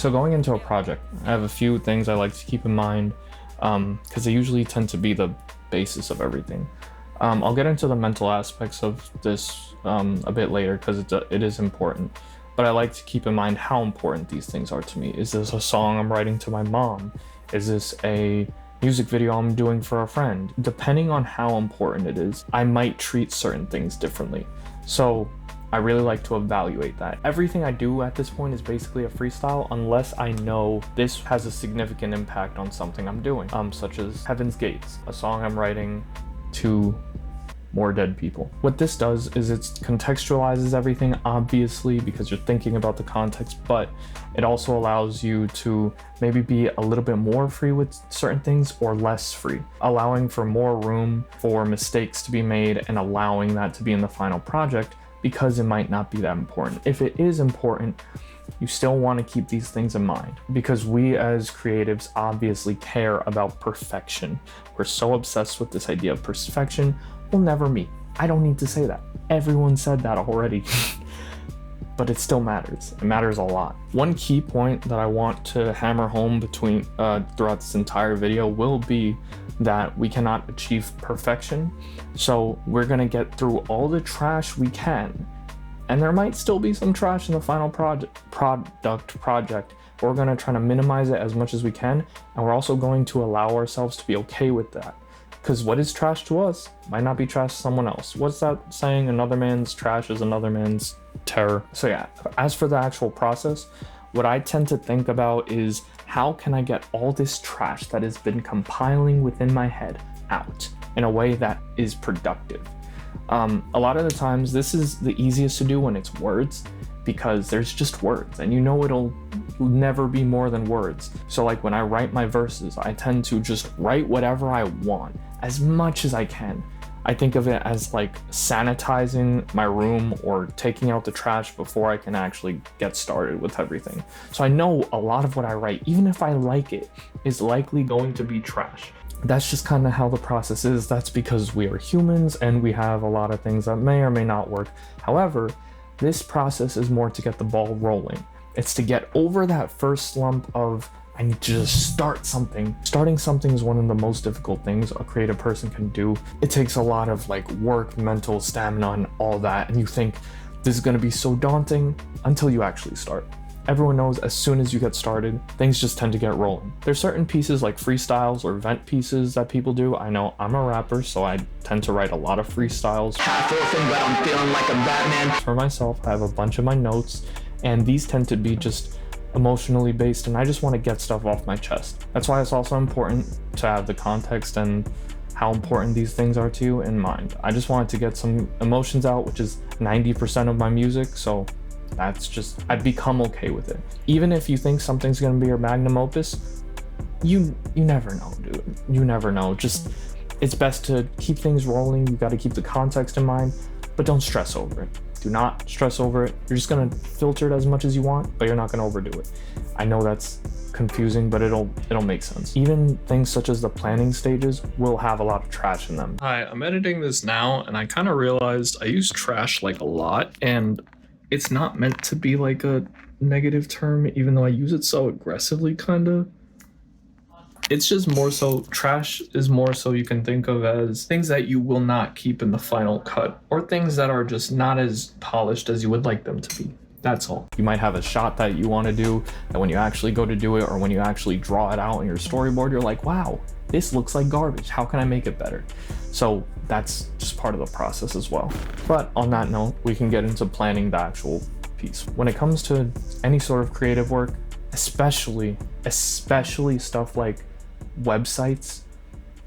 So going into a project, I have a few things I like to keep in mind because they usually tend to be the basis of everything. I'll get into the mental aspects of this a bit later because it is important, but I like to keep in mind how important these things are to me. Is this a song I'm writing to my mom? Is this a music video I'm doing for a friend? Depending on how important it is, I might treat certain things differently. So I really like to evaluate that. Everything I do at this point is basically a freestyle unless I know this has a significant impact on something I'm doing, such as Heaven's Gates, a song I'm writing to more dead people. What this does is it contextualizes everything, obviously, because you're thinking about the context, but it also allows you to maybe be a little bit more free with certain things or less free, allowing for more room for mistakes to be made and allowing that to be in the final project because it might not be that important. If it is important, you still want to keep these things in mind because we as creatives obviously care about perfection. We're so obsessed with this idea of perfection, we'll never meet. I don't need to say that. Everyone said that already. But it still matters. It matters a lot. One key point that I want to hammer home throughout this entire video will be that we cannot achieve perfection. So we're gonna get through all the trash we can. And there might still be some trash in the final project, but we're gonna try to minimize it as much as we can. And we're also going to allow ourselves to be okay with that. Because what is trash to us might not be trash to someone else. What's that saying? Another man's trash is another man's terror. So yeah, as for the actual process, what I tend to think about is how can I get all this trash that has been compiling within my head out in a way that is productive. A lot of the times this is the easiest to do when it's words, because there's just words and you know it'll never be more than words. So like when I write my verses, I tend to just write whatever I want as much as I can. I think of it as like sanitizing my room or taking out the trash before I can actually get started with everything. So I know a lot of what I write, even if I like it, is likely going to be trash. That's just kind of how the process is. That's because we are humans and we have a lot of things that may or may not work. However, this process is more to get the ball rolling. It's to get over that first slump of, I need to just start something. Starting something is one of the most difficult things a creative person can do. It takes a lot of like work, mental stamina, and all that. And you think this is gonna be so daunting until you actually start. Everyone knows as soon as you get started, things just tend to get rolling. There's certain pieces like freestyles or vent pieces that people do. I know I'm a rapper, so I tend to write a lot of freestyles. Half orphan, but I'm feeling like a Batman. For myself, I have a bunch of my notes, and these tend to be just emotionally based, and I just want to get stuff off my chest. That's why it's also important to have the context and how important these things are to you in mind. I just wanted to get some emotions out, which is 90% of my music, so that's just, I've become okay with it. Even if you think something's gonna be your magnum opus, you never know, dude. You never know. Just, it's best to keep things rolling. You gotta keep the context in mind, but don't stress over it. Do not stress over it. You're just gonna filter it as much as you want, but you're not gonna overdo it. I know that's confusing, but it'll make sense. Even things such as the planning stages will have a lot of trash in them. Hi, I'm editing this now, and I kind of realized I use trash like a lot, and it's not meant to be like a negative term, even though I use it so aggressively, kind of. It's just more so, trash is more so you can think of as things that you will not keep in the final cut, or things that are just not as polished as you would like them to be. That's all. You might have a shot that you want to do, and when you actually go to do it, or when you actually draw it out in your storyboard, you're like, wow, this looks like garbage. How can I make it better? So that's just part of the process as well. But on that note, we can get into planning the actual piece. When it comes to any sort of creative work, especially stuff like websites,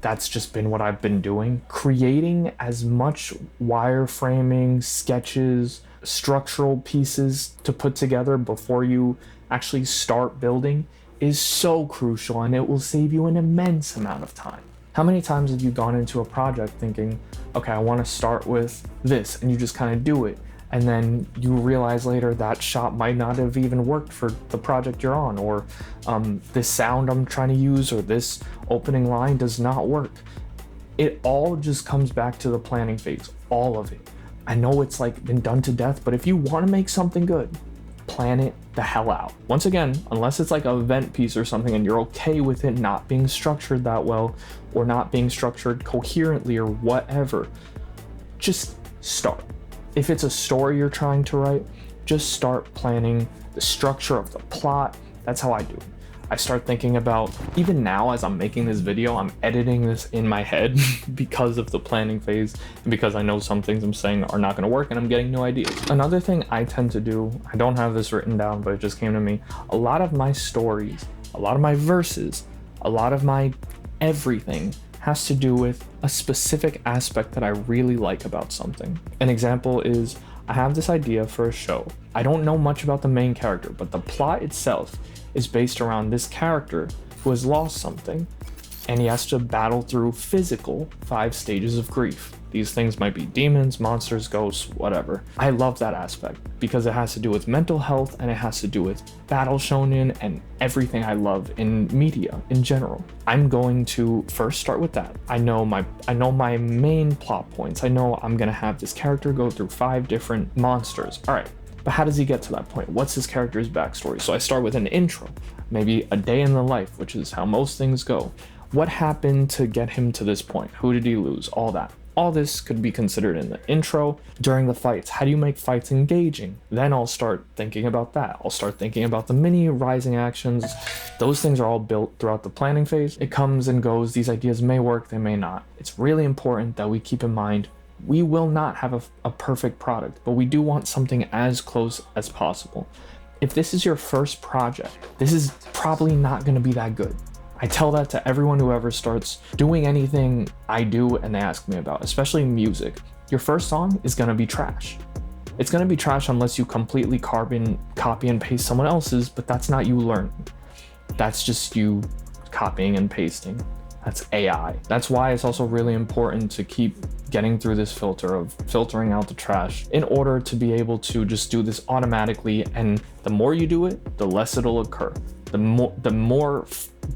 that's just been what I've been doing. Creating as much wireframing, sketches, structural pieces to put together before you actually start building is so crucial, and it will save you an immense amount of time. How many times have you gone into a project thinking, okay, I want to start with this, and you just kind of do it, and then you realize later that shot might not have even worked for the project you're on, or this sound I'm trying to use, or this opening line does not work. It all just comes back to the planning phase, all of it. I know it's like been done to death, but if you want to make something good, plan it the hell out. Once again, unless it's like an event piece or something and you're okay with it not being structured that well or not being structured coherently or whatever, just start. If it's a story you're trying to write, just start planning the structure of the plot. That's how I do it. I start thinking about, even now as I'm making this video, I'm editing this in my head because of the planning phase and because I know some things I'm saying are not going to work and I'm getting new ideas. Another thing I tend to do, I don't have this written down, but it just came to me. A lot of my stories, a lot of my verses, a lot of my everything has to do with a specific aspect that I really like about something. An example is, I have this idea for a show. I don't know much about the main character, but the plot itself is based around this character who has lost something, and he has to battle through physical 5 stages of grief. These things might be demons, monsters, ghosts, whatever. I love that aspect because it has to do with mental health and it has to do with battle shonen and everything I love in media in general. I'm going to first start with that. I know my main plot points. I know I'm gonna have this character go through 5 different monsters. All right, but how does he get to that point? What's his character's backstory? So I start with an intro, maybe a day in the life, which is how most things go. What happened to get him to this point? Who did he lose? All that. All this could be considered in the intro. During the fights, how do you make fights engaging? Then I'll start thinking about that. I'll start thinking about the mini rising actions. Those things are all built throughout the planning phase. It comes and goes. These ideas may work, they may not. It's really important that we keep in mind we will not have a perfect product, but we do want something as close as possible. If this is your first project, this is probably not going to be that good. I tell that to everyone who ever starts doing anything I do and they ask me about, especially music. Your first song is gonna be trash. It's gonna be trash unless you completely copy and paste someone else's, but that's not you learning. That's just you copying and pasting. That's AI. That's why it's also really important to keep getting through this filter of filtering out the trash in order to be able to just do this automatically. And the more you do it, the less it'll occur. The more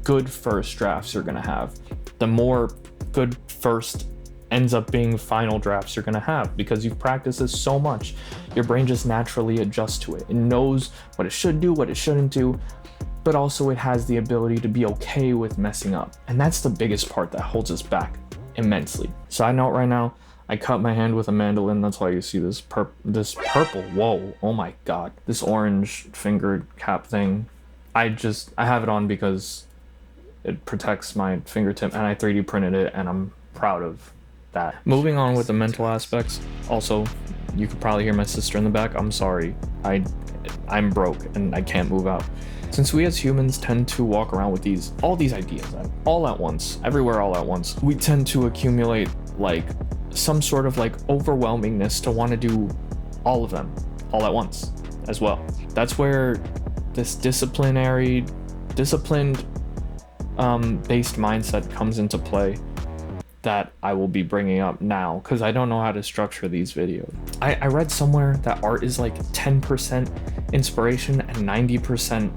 good first drafts you're gonna have, the more good first ends up being final drafts you're gonna have, because you've practiced this so much, your brain just naturally adjusts to it. It knows what it should do, what it shouldn't do, but also it has the ability to be okay with messing up. And that's the biggest part that holds us back immensely. Side note right now, I cut my hand with a mandolin. That's why you see this purple, whoa, oh my God, this orange fingered cap thing. I have it on because it protects my fingertip and I 3D printed it and I'm proud of that. Moving on with the mental aspects. Also, you could probably hear my sister in the back. I'm sorry. I'm broke and I can't move out. Since we as humans tend to walk around with all these ideas all at once, everywhere all at once, we tend to accumulate like some sort of like overwhelmingness to want to do all of them all at once as well. That's where this disciplined based mindset comes into play that I will be bringing up now, because I don't know how to structure these videos. I read somewhere that art is like 10% inspiration and 90%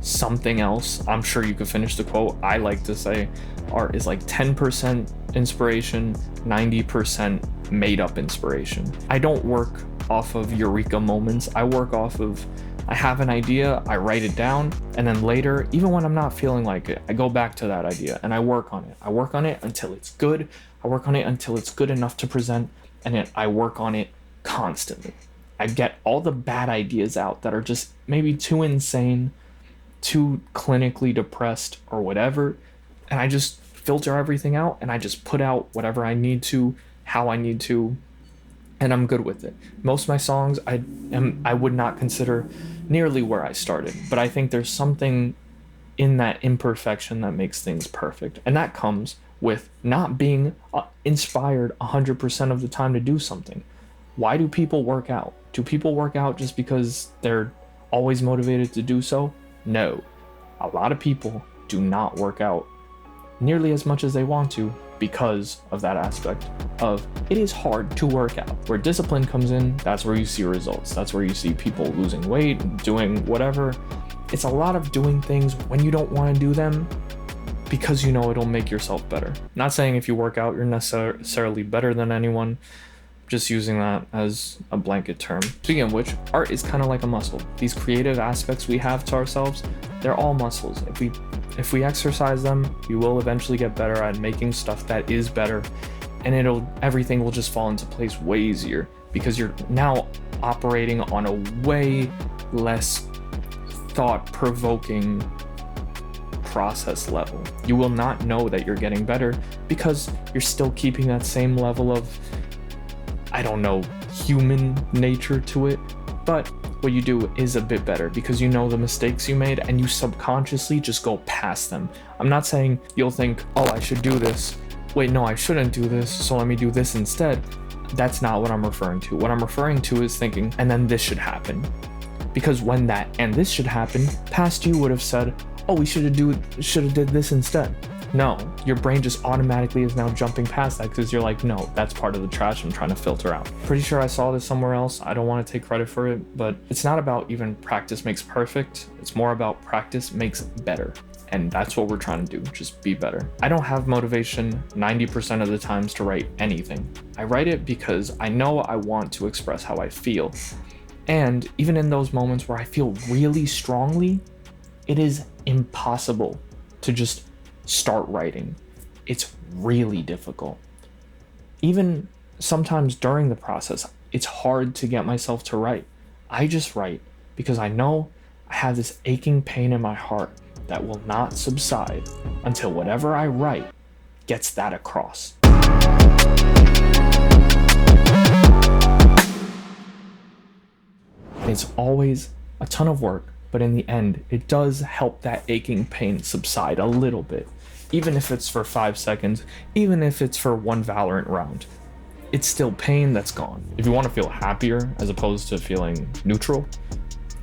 something else. I'm sure you could finish the quote. I like to say art is like 10% inspiration, 90% made up inspiration. I don't work off of eureka moments. I work off of, I have an idea, I write it down, and then later, even when I'm not feeling like it, I go back to that idea and I work on it. I work on it until it's good. I work on it until it's good enough to present, and then I work on it constantly. I get all the bad ideas out that are just maybe too insane, too clinically depressed or whatever, and I just filter everything out and I just put out whatever I need to, how I need to, and I'm good with it. Most of my songs I would not consider nearly where I started, but I think there's something in that imperfection that makes things perfect, and that comes with not being inspired 100% of the time to do something. Why do people work out? Do people work out just because they're always motivated to do so? No. A lot of people do not work out nearly as much as they want to because of that aspect of it is hard to work out. Where discipline comes in, that's where you see results. That's where you see people losing weight, doing whatever. It's a lot of doing things when you don't want to do them because you know it'll make yourself better. Not saying if you work out you're necessarily better than anyone, just using that as a blanket term. Speaking of which, art is kind of like a muscle. These creative aspects we have to ourselves, they're all muscles. If we exercise them, we will eventually get better at making stuff that is better, and everything will just fall into place way easier because you're now operating on a way less thought-provoking process level. You will not know that you're getting better because you're still keeping that same level of, I don't know, human nature to it. But what you do is a bit better because you know the mistakes you made and you subconsciously just go past them. I'm not saying you'll think, oh, I should do this. Wait, no, I shouldn't do this, so let me do this instead. That's not what I'm referring to. What I'm referring to is thinking, and then this should happen. Because when that and this should happen, past you would have said, oh, we should have did this instead. No, your brain just automatically is now jumping past that because you're like, no, that's part of the trash I'm trying to filter out. Pretty sure I saw this somewhere else. I don't want to take credit for it, but it's not about even practice makes perfect. It's more about practice makes better. And that's what we're trying to do, just be better. I don't have motivation 90% of the times to write anything. I write it because I know I want to express how I feel. And even in those moments where I feel really strongly, it is impossible to just start writing. It's really difficult. Even sometimes during the process, it's hard to get myself to write. I just write because I know I have this aching pain in my heart that will not subside until whatever I write gets that across. It's always a ton of work, but in the end, it does help that aching pain subside a little bit. Even if it's for 5 seconds, even if it's for one Valorant round, it's still pain that's gone. If you want to feel happier as opposed to feeling neutral,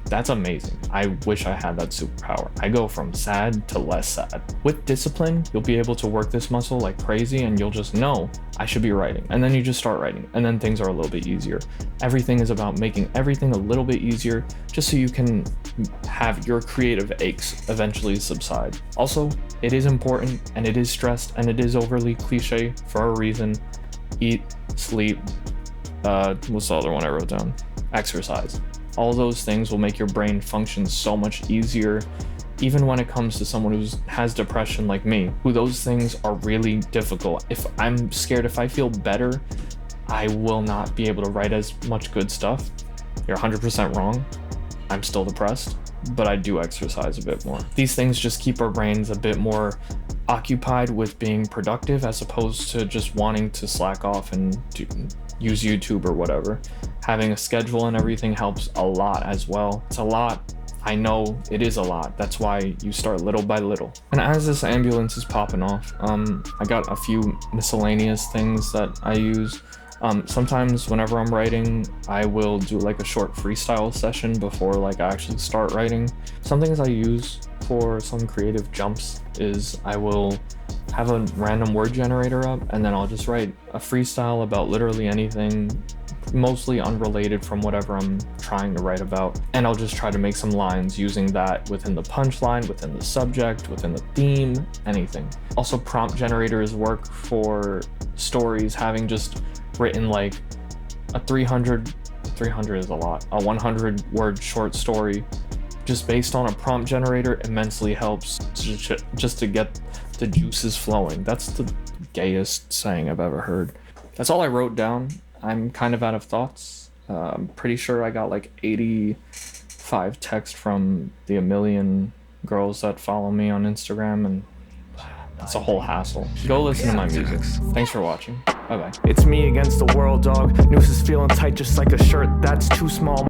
that's amazing. I wish I had that superpower. I go from sad to less sad. With discipline, you'll be able to work this muscle like crazy and you'll just know I should be writing. And then you just start writing and then things are a little bit easier. Everything is about making everything a little bit easier just so you can have your creative aches eventually subside. Also, it is important and it is stressed and it is overly cliche for a reason. Eat, sleep, what's the other one I wrote down? Exercise. All those things will make your brain function so much easier, even when it comes to someone who has depression like me, who those things are really difficult. If I'm scared, if I feel better, I will not be able to write as much good stuff. You're 100% wrong. I'm still depressed, but I do exercise a bit more. These things just keep our brains a bit more occupied with being productive as opposed to just wanting to slack off and use YouTube or whatever. Having a schedule and everything helps a lot as well. It's a lot. I know it is a lot. That's why you start little by little. And as this ambulance is popping off, I got a few miscellaneous things that I use. Sometimes whenever I'm writing, I will do like a short freestyle session before like I actually start writing. Some things I use for some creative jumps is I will have a random word generator up and then I'll just write a freestyle about literally anything, mostly unrelated from whatever I'm trying to write about. And I'll just try to make some lines using that within the punchline, within the subject, within the theme, anything. Also, prompt generators work for stories, having just written like a 300 is a lot, a 100 word short story just based on a prompt generator immensely helps just to get the juices flowing. That's the gayest saying I've ever heard. That's all I wrote down. I'm kind of out of thoughts. I'm pretty sure I got like 85 texts from the 1 million girls that follow me on Instagram, and it's a whole hassle. Go listen to my music. Thanks for watching. Bye-bye. It's me against the world, dog. Noose is feeling tight just like a shirt that's too small.